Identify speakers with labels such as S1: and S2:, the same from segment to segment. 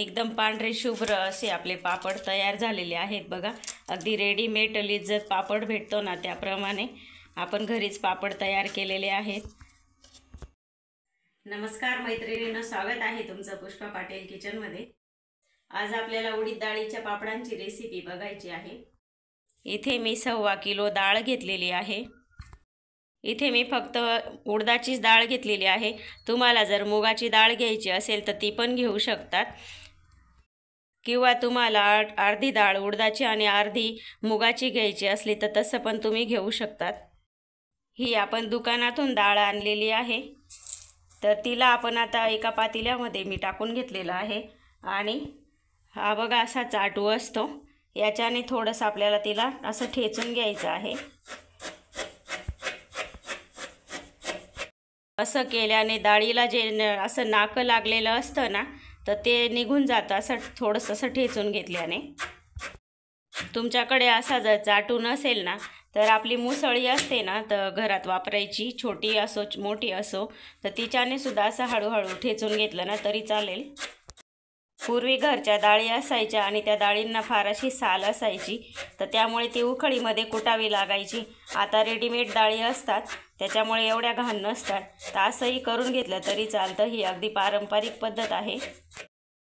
S1: एकदम पांढरे शुभ्र असे आपले पापड तयार झालेले आहेत बघा। अगदी रेडीमेड लिज्जत पापड भेटतो ना, त्याप्रमाणे आपण घरीच पापड तयार केलेले आहेत। नमस्कार मैत्रिणींनो, स्वागत आहे तुमचं पुष्पा पाटील किचनमध्ये। आज आपल्याला उडीद डाळीच्या पापडांची रेसिपी बघायची आहे। इथे मी 1.25 किलो डाळ घेतलेली आहे। इथे मी फक्त उडदाचीच डाळ घेतलेली आहे। तुम्हाला जर मुगाची डाळ घ्यायची असेल तर ती पण घेऊ शकतात, किंवा तुम्हाला अर्धी डाळ उडदाची आणि अर्धी मुगाची घ्यायची असली तर तसं पण तुम्ही घेऊ शकतात। ही आपण दुकानातून डाळ आणलेली आहे, तर तिला आपण आता एका पातेल्यामध्ये मी टाकून घेतलेला आहे। आणि हा बघा असा चाटू असतो, याच्याने थोडंसं आपल्याला तिला असं ठेचून घ्यायचं आहे। असं केल्याने डाळीला जे असं नाक लागलेलं असतं ना, तर ते निघून जातं, असं थोडंसं असं ठेचून घेतल्याने। तुमच्याकडे असा जर चाटू नसेल ना, तर आपली मुसळी असते ना तर घरात वापरायची, छोटी असो मोठी असो, तर तिच्याने सुद्धा असं हळूहळू ठेचून घेतलं ना तरी चालेल। पूर्वी घरच्या डाळी असायच्या आणि त्या डाळींना फार अशी साल असायची, तर त्यामुळे ती उखळीमध्ये कुटावी लागायची। आता रेडीमेड डाळी असतात, त्याच्यामुळे एवढ्या घाण नसतात, तर असंही करून घेतलं तरी चालतं। ही अगदी पारंपरिक पद्धत आहे।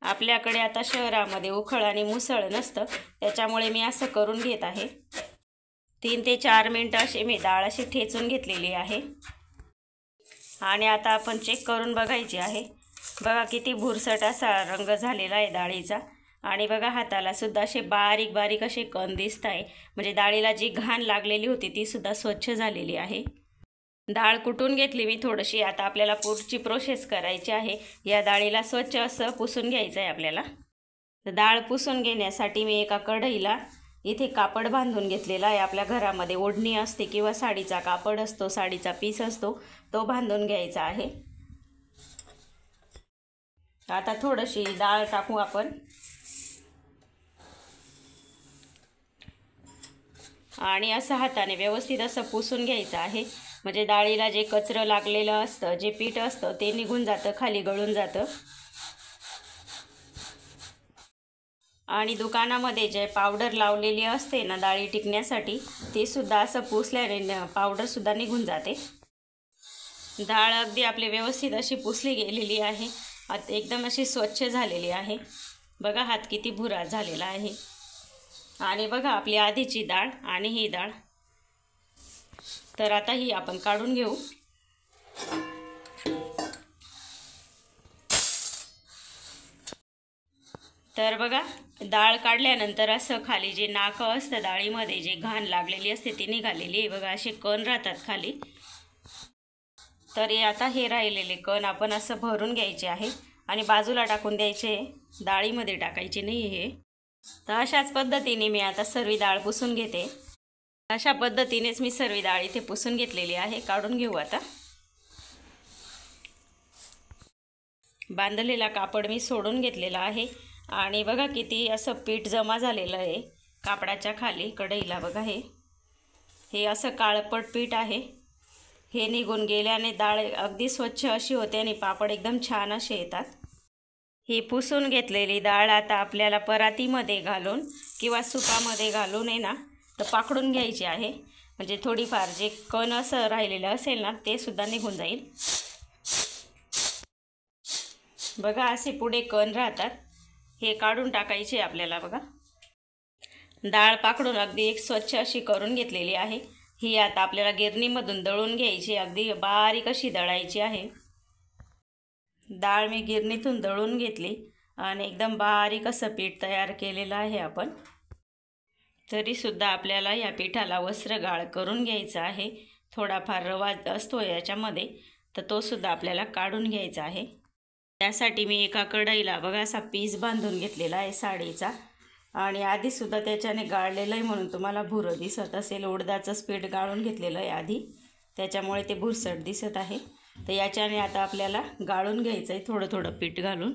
S1: आपल्याकडे आता शहरामध्ये उखळ आणि मुसळ नसतं, त्याच्यामुळे मी असं करून घेत आहे। 3 ते 4 मिनिटं अशी मी डाळ अशी ठेचून घेतलेली आहे। आणि आता आपण चेक करून बघायची आहे। बघा किती भुरसट असा रंग झालेला आहे डाळीचा। आणि बघा हाताला सुद्धा असे बारीक बारीक असे कण दिसत आहे, म्हणजे डाळीला जी घाण लागलेली होती ती सुद्धा स्वच्छ झालेली आहे। डाळ कुटून घेतली मी थोडीशी। आता आपल्याला पुढची प्रोसेस करायची आहे। या डाळीला स्वच्छ असं पुसून घ्यायचं आहे आपल्याला। तर डाळ पुसून घेण्यासाठी मी एका कढईला इथे कापड बांधून घेतलेला आहे। आपल्या घरामध्ये ओढणी असते किंवा साडीचा कापड असतो, साडीचा पीस असतो, तो बांधून घ्यायचा आहे। आता थोडीशी डाळ टाकू आपण, आणि असं हाताने व्यवस्थित असं पुसून घ्यायचं आहे, म्हणजे डाळीला जे कचरं लागलेलं असतं, जे पीठ असतं ते निघून जातं, खाली गळून जातं। आणि दुकानामध्ये जे पावडर लावलेली असते ना डाळी टिकण्यासाठी, ते सुद्धा असं पुसल्याने पावडरसुद्धा निघून जाते। डाळ अगदी आपली व्यवस्थित अशी पुसली गेलेली आहे, आता एकदम अशी स्वच्छ झालेली आहे। बघा हात किती भुरा झालेला आहे। आणि बघा आपली आधीची डाळ आणि ही डाळ, तर आता ही आपण काढून घेऊ। तर बघा डाळ काढल्यानंतर असं खाली जे नाकं असतं डाळीमध्ये, जे घाण लागलेली असते ती निघालेली आहे बघा, असे कण राहतात खाली। तर आता हे राहिलेले कण आपण असं भरून घ्यायचे आहे आणि बाजूला टाकून द्यायचे, डाळीमध्ये टाकायचे नाही हे। तर अशाच पद्धतीने मी आता सर्व डाळ पुसून घेते। अशा पद्धतीनेच मी सर्व डाळ इथे पुसून घेतलेली आहे। काढून घेऊ आता। बांधलेला कापड मी सोडून घेतलेला आहे, आणि बघा किती असं पीठ जमा झालेलं आहे कापडाच्या खाली कढईला। बघा हे असं काळपट पीठ आहे, हे निघून गेल्याने डाळ अगदी स्वच्छ अशी होते आणि पापड एकदम छान असे येतात। ही पुसून घेतलेली डाळ आता आपल्याला परातीमध्ये घालून किंवा सुपामध्ये घालून आहे ना, तर पाकडून घ्यायची आहे, म्हणजे थोडीफार जे कण असं राहिलेलं असेल ना ते सुद्धा निघून जाईल। बघा असे पुढे कण राहतात, हे काढून टाकायचे आपल्याला। बघा डाळ पाकडून अगदी एक स्वच्छ अशी करून घेतलेली आहे। ही आता आपल्याला गिरणीमधून दळून घ्यायची, अगदी बारीक अशी दळायची आहे। डाळ मी गिरणीतून दळून घेतली आणि एकदम बारीक असं पीठ तयार केलेलं आहे आपण। तरीसुद्धा आपल्याला या पिठाला वस्त्रगाळ करून घ्यायचा आहे। थोडाफार रवा असतो याच्यामध्ये, तर तो सुद्धा आपल्याला काढून घ्यायचा आहे। त्यासाठी मी एका कढईला बघा असा पीस बांधून घेतलेला आहे साडीचा, आणि आधीसुद्धा त्याच्याने गाळलेलं आहे म्हणून तुम्हाला भुरं दिसत असेल। उडदाचंच पीठ गाळून घेतलेलं आहे आधी, त्याच्यामुळे ते भुरसट दिसत आहे। तर याच्याने आता आपल्याला गाळून घ्यायचं आहे, थोडं थोडं पीठ घालून।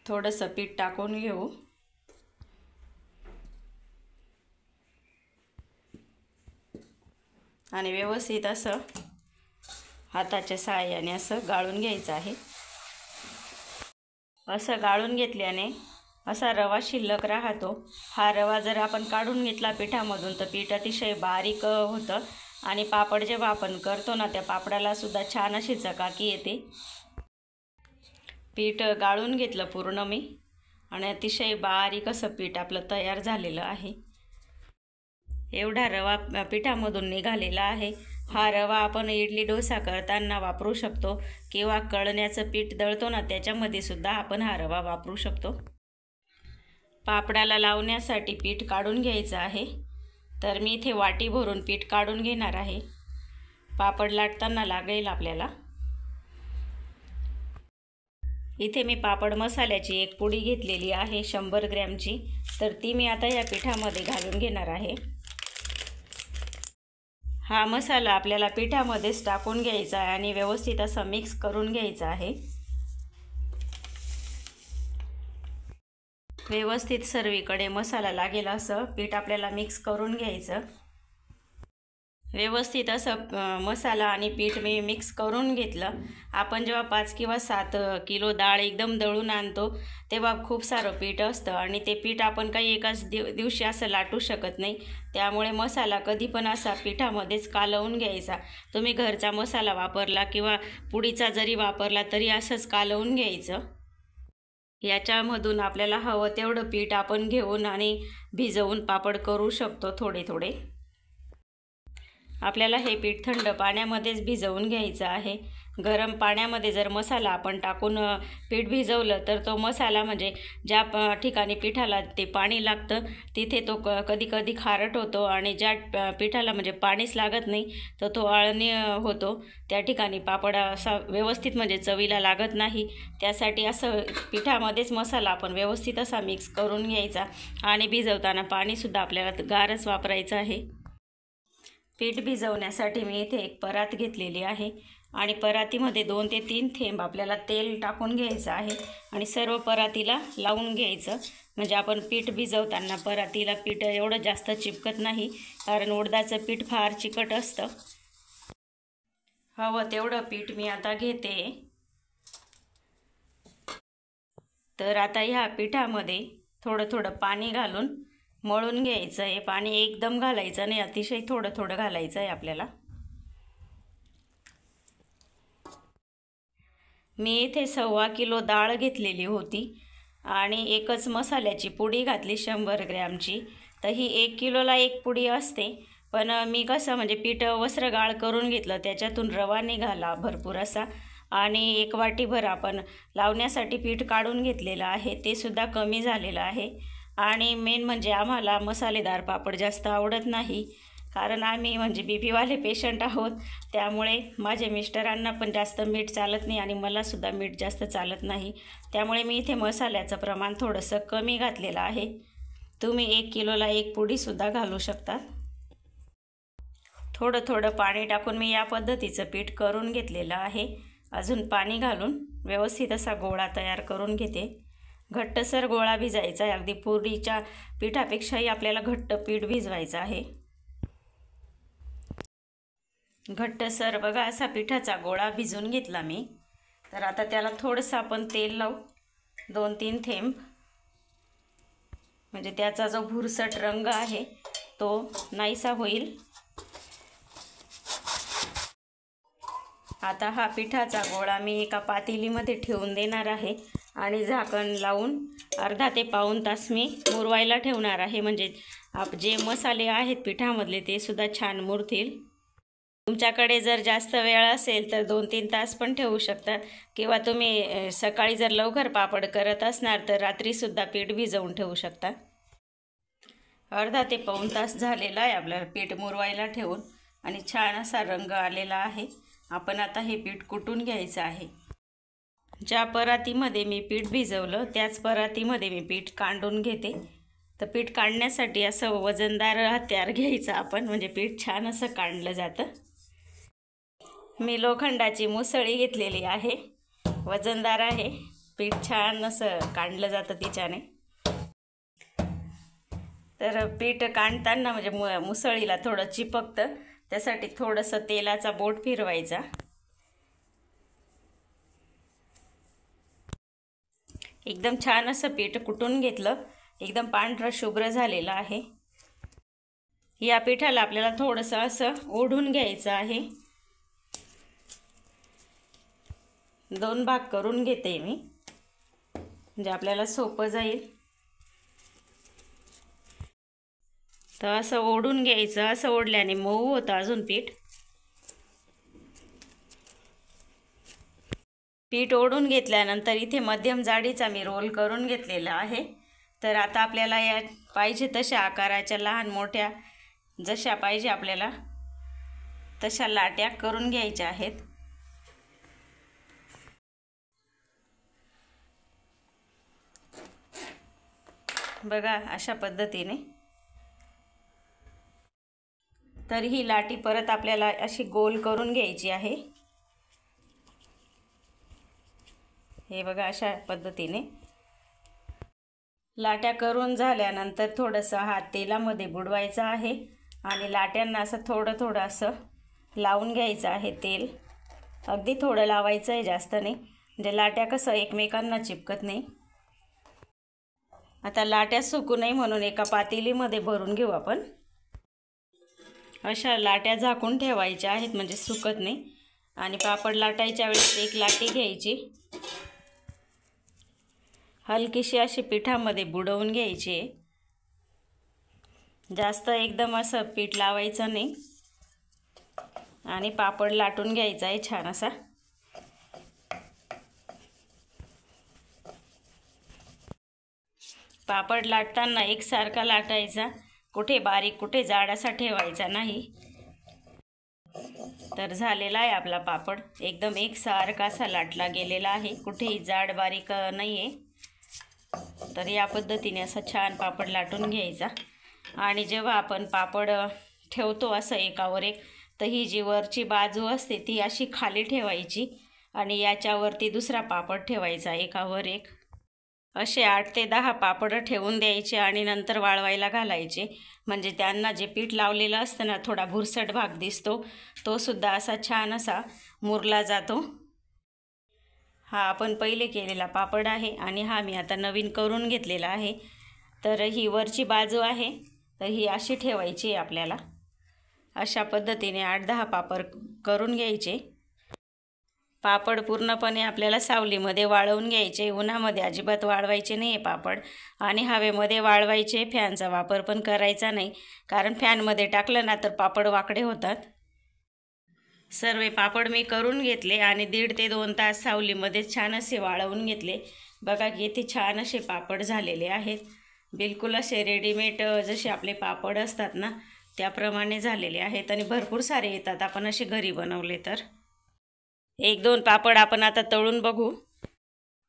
S1: थोडंसं पीठ टाकून घेऊ, आणि व्यवस्थित असं हाताच्या सहाय्याने असं गाळून घ्यायचं आहे। असं गाळून घेतल्याने असा रवा शिल्लक राहतो। हा रवा जर आपण काढून घेतला पिठामधून तर पीठ अतिशय बारीक होतं आणि पापड जेव्हा आपण करतो ना त्या पापडाला सुद्धा छान अशी चकाकी येते। पीठ गाळून घेतलं पूर्ण मी आणि अतिशय बारीक असं पीठ आपलं तयार झालेलं आहे। एवढा रवा पिठामधून निघालेला आहे। हा रवा आपण इडली डोसा करताना वापरू शकतो किंवा कळण्याचं पीठ दळतो ना त्याच्यामध्ये सुद्धा आपण हा रवा वापरू शकतो। पापडाला लावण्यासाठी पीठ काढून घ्यायचं आहे, तर मी इथे वाटी भरून पीठ काढून घेणार आहे। पापड लाटताना लागेल आपल्याला। इथे मी पापड मसाल्याची एक पुडी घेतलेली आहे 100 ग्रॅमची, तर ती मी आता या पिठामध्ये घालून घेणार आहे। हा मसाला आपल्याला पिठामध्येच टाकून घ्यायचा आहे आणि व्यवस्थित असा मिक्स करून घ्यायचा आहे। व्यवस्थित सर्वीकडे मसाला लागेल असं पीठ आपल्याला मिक्स करून घ्यायचं। व्यवस्थित असं मसाला आणि पीठ मी मिक्स करून घेतलं। आपण जेव्हा 5 किंवा 7 किलो डाळ एकदम दळून आणतो तेव्हा खूप सारं पीठ असतं आणि ते पीठ आपण काही एकाच दिवशी असं लाटू शकत नाही, त्यामुळे मसाला कधी पण असा पिठामध्येच कालवून घ्यायचा। तुम्ही घरचा मसाला वापरला किंवा पुडीचा जरी वापरला तरी असंच कालवून घ्यायचं। याच्यामधून आपल्याला हवं तेवढं पीठ आपण घेऊन आणि भिजवून पापड करू शकतो थोडे थोडे। आपल्याला हे पीठ थंड पाण्यामध्येच भिजवून घ्यायचं आहे। गरम पाण्यामध्ये जर मसाला आपण टाकून पीठ भिजवलं तर तो मसाला म्हणजे ज्या ठिकाणी पिठाला ते पाणी लागतं तिथे तो कधी कधी खारट होतो आणि ज्या पिठाला म्हणजे पाणीच लागत नाही तर तो अळणी होतो, त्या ठिकाणी पापड असा व्यवस्थित म्हणजे चवीला लागत नाही। त्यासाठी असं पिठामध्येच मसाला आपण व्यवस्थित असा मिक्स करून घ्यायचा आणि भिजवताना पाणीसुद्धा आपल्याला गारच वापरायचं आहे। पीठ भिजवण्यासाठी मी इथे एक परात घेतलेली आहे आणि परातीमध्ये 2 ते 3 थेंब आपल्याला तेल टाकून घ्यायचं आहे आणि सर्व परातीला लावून घ्यायचं, म्हणजे आपण पीठ भिजवताना परातीला पीठ एवढं जास्त चिपकत नाही, कारण उडदाचं पीठ फार चिकट असतं। हवं तेवढं पीठ मी आता घेते। तर आता ह्या पिठामध्ये थोडं थोडं पाणी घालून मळून घ्यायचं आहे। पाणी एकदम घालायचं नाही, अतिशय थोडं थोडं घालायचं आहे आपल्याला। मी इथे 1.25 किलो डाळ घेतलेली होती आणि एकच मसाल्याची पुडी घातली 100 ग्रॅमची, तर ही 1 किलोला 1 पुडी असते। पण मी कसं म्हणजे पीठ वस्त्रगाळ करून घेतलं, त्याच्यातून रवा निघाला भरपूर असा आणि 1 वाटीभर आपण लावण्यासाठी पीठ काढून घेतलेलं आहे, ते सुद्धा कमी झालेलं आहे। आणि मेन म्हणजे आम्हाला मसालेदार पापड जास्त आवडत नाही, कारण आम्ही म्हणजे बीपीवाले पेशंट आहोत, त्यामुळे माझे मिस्टरांना पण जास्त मीठ चालत नाही आणि मलासुद्धा मीठ जास्त चालत नाही, त्यामुळे मी इथे मसाल्याचं प्रमाण थोडंसं कमी घातलेलं आहे। तुम्ही 1 किलोला 1 पुडीसुद्धा घालू शकता। थोडं थोडं पाणी टाकून मी या पद्धतीचं पीठ करून घेतलेलं आहे। अजून पाणी घालून व्यवस्थित असा गोळा तयार करून घेते। घट्टसर गोळा भिजायचा आहे, अगदी पुरीच्या पिठापेक्षाही आपल्याला घट्ट पीठ भिजवायचं आहे। घट्टसर बघा असा पिठाचा गोळा भिजवून घेतला मी। तर आता त्याला थोडंसं आपण तेल लावू, 2-3 थेंब, म्हणजे त्याचा जो भुरसट रंग आहे तो नाहीसा होईल। आता हा पिठाचा गोळा मी एका पातेलीमध्ये ठेवून देणार आहे आणि झाकण लावून अर्धा ते पाऊण तास मी मुरवायला ठेवणार आहे, म्हणजे जे मसाले आहेत पिठामधले ते सुद्धा छान मुरतील। तुमच्याकडे जर जास्त वेळ असेल तर 2-3 तास पण ठेवू शकता, किंवा तुम्ही सकाळी जर लवकर पापड करत असणार तर रात्रीसुद्धा पीठ भिजवून ठेवू शकता। अर्धा ते पाऊण तास झालेला आहे आपल्याला पीठ मुरवायला ठेवून आणि छान असा रंग आलेला आहे। आपण आता हे पीठ कुटून घ्यायचं आहे। ज्या परातीमध्ये मी पीठ भिजवलं त्याच परातीमध्ये मी पीठ काढून घेते। तर पीठ काढण्यासाठी असं वजनदार हत्यार घ्यायचं आपण, म्हणजे पीठ छान असं काढलं जातं। मी लोखंडाची मुसळी घेतलेली आहे, वजनदार आहे, पीठ छान असं काढलं जातं तिच्याने। तर पीठ काढताना म्हणजे मुसळीला थोडं चिपकतं, त्यासाठी थोडंसं तेलाचा बोट फिरवायचा। एकदम छान असं पीठ कुटून घेतलं, एकदम पांढरं शुभ्र झालेलं आहे। या पिठाला आपल्याला थोडंसं असं ओढून घ्यायचं आहे। 2 भाग करून घेते मी, म्हणजे आपल्याला सोपं जाईल। तर असं ओढून घ्यायचं, असं ओढल्याने मऊ होतं अजून पीठ। पीठ ओढून घेतल्यानंतर इथे मध्यम जाडीचा मी रोल करून घेतलेला आहे। तर आता आपल्याला या पाहिजे तशा आकाराच्या लहान मोठ्या जशा पाहिजे आपल्याला तशा लाट्या करून घ्यायच्या आहेत। बघा अशा पद्धतीने। तर ही लाटी परत आपल्याला अशी गोल करून घ्यायची आहे। हे बघा अशा पद्धतीने लाट्या करून झाल्यानंतर थोडंसं हात तेलामध्ये बुडवायचा आहे आणि लाट्यांना असं थोडं थोडं असं लावून घ्यायचं आहे तेल। अगदी थोडं लावायचं आहे, जास्त नाही, म्हणजे लाट्या कसं एकमेकांना चिपकत नाही। आता लाट्या सुकू नये म्हणून एका पातेलीमध्ये भरून घेऊ आपण। अशा लाट्या झाकून ठेवायच्या आहेत म्हणजे सुकत नाही। आणि पापड लाटायच्या वेळेस एक लाटी घ्यायची, हलकीशी अशी पिठामध्ये बुडवून घ्यायची। जास्त एकदम असं पीठ लावायचं नाही आणि पापड लाटून घ्यायचा आहे छान असा। पापड लाटताना एकसारखा लाटायचा, कुठे बारीक कुठे जाड असा ठेवायचा नाही। तर झालेला आहे आपला पापड, एकदम एकसारखा असा लाटला गेलेला आहे, कुठेही जाड बारीक नाही आहे। तर या पद्धतीने असं छान पापड लाटून घ्यायचा। आणि जेव्हा आपण पापड ठेवतो असं एकावर एक, तर ही जी वरची बाजू असते ती अशी खाली ठेवायची आणि याच्यावरती दुसरा पापड ठेवायचा एकावर एक। असे 8 ते 10 पापड ठेवून द्यायचे आणि नंतर वाळवायला घालायचे, म्हणजे त्यांना जे पीठ लावलेलं असतं ना, थोडा भुरसट भाग दिसतो, तो सुद्धा असा छान असा मुरला जातो। हा आपण पहिले केलेला पापड आहे आणि हा मी आता नवीन करून घेतलेला आहे। तर ही वरची बाजू आहे, तर ही अशी ठेवायची आहे आपल्याला। अशा पद्धतीने 8-10 पापड करून घ्यायचे। पापड पूर्णपणे आपल्याला सावलीमध्ये वाळवून घ्यायचे, उन्हामध्ये अजिबात वाळवायचे नाही आहे पापड। आणि हवेमध्ये वाळवायचे, फॅनचा वापर पण करायचा नाही, कारण फॅनमध्ये टाकलं ना तर पापड वाकडे होतात। सर्व पापड मी करून घेतले आणि 1.5 ते 2 तास सावलीमध्ये छान असे वाळवून घेतले। बघा किती छान असे पापड झालेले आहेत, बिलकुल असे रेडीमेड जसे आपले पापड असतात ना त्याप्रमाणे झालेले आहेत आणि भरपूर सारे येतात आपण असे घरी बनवले तर। 1-2 पापड आपण आता तळून बघू।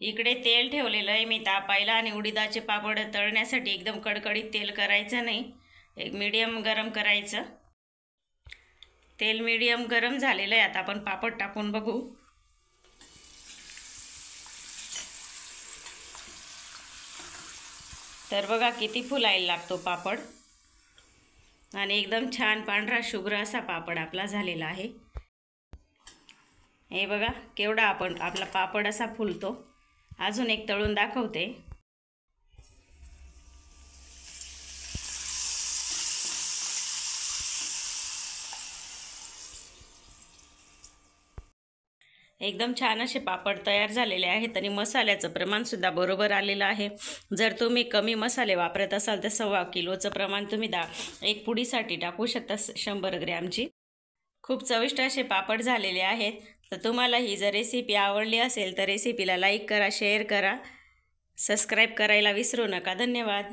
S1: इकडे तेल ठेवलेलं आहे मी तापायला आणि उडीदाचे पापड तळण्यासाठी एकदम कडकडीत तेल करायचं नाही, एक मीडियम गरम करायचं। तेल मीडियम गरम झालेलं आहे, आता आपण पापड टाकून बघू। तर बघा किती फुलायला लागतो पापड आणि एकदम छान पांढरा शुभ्र असा पापड आपला झालेला आहे। हे बघा केवढा आपला पापड असा फुलतो। अजून एक तळून दाखवते। एकदम छान असे पापड तयार झालेले आहेत आणि मसाल्याचं प्रमाणसुद्धा बरोबर आलेलं आहे। जर तुम्ही कमी मसाले वापरत असाल तर 1.25 किलोचं प्रमाण तुम्ही एक पुडीसाठी टाकू शकता 100 ग्रॅमची। खूप चविष्ट असे पापड झालेले आहेत। तर तुम्हाला ही जर रेसिपी आवडली असेल तर रेसिपीला लाईक करा, शेअर करा, सबस्क्राईब करायला विसरू नका। धन्यवाद।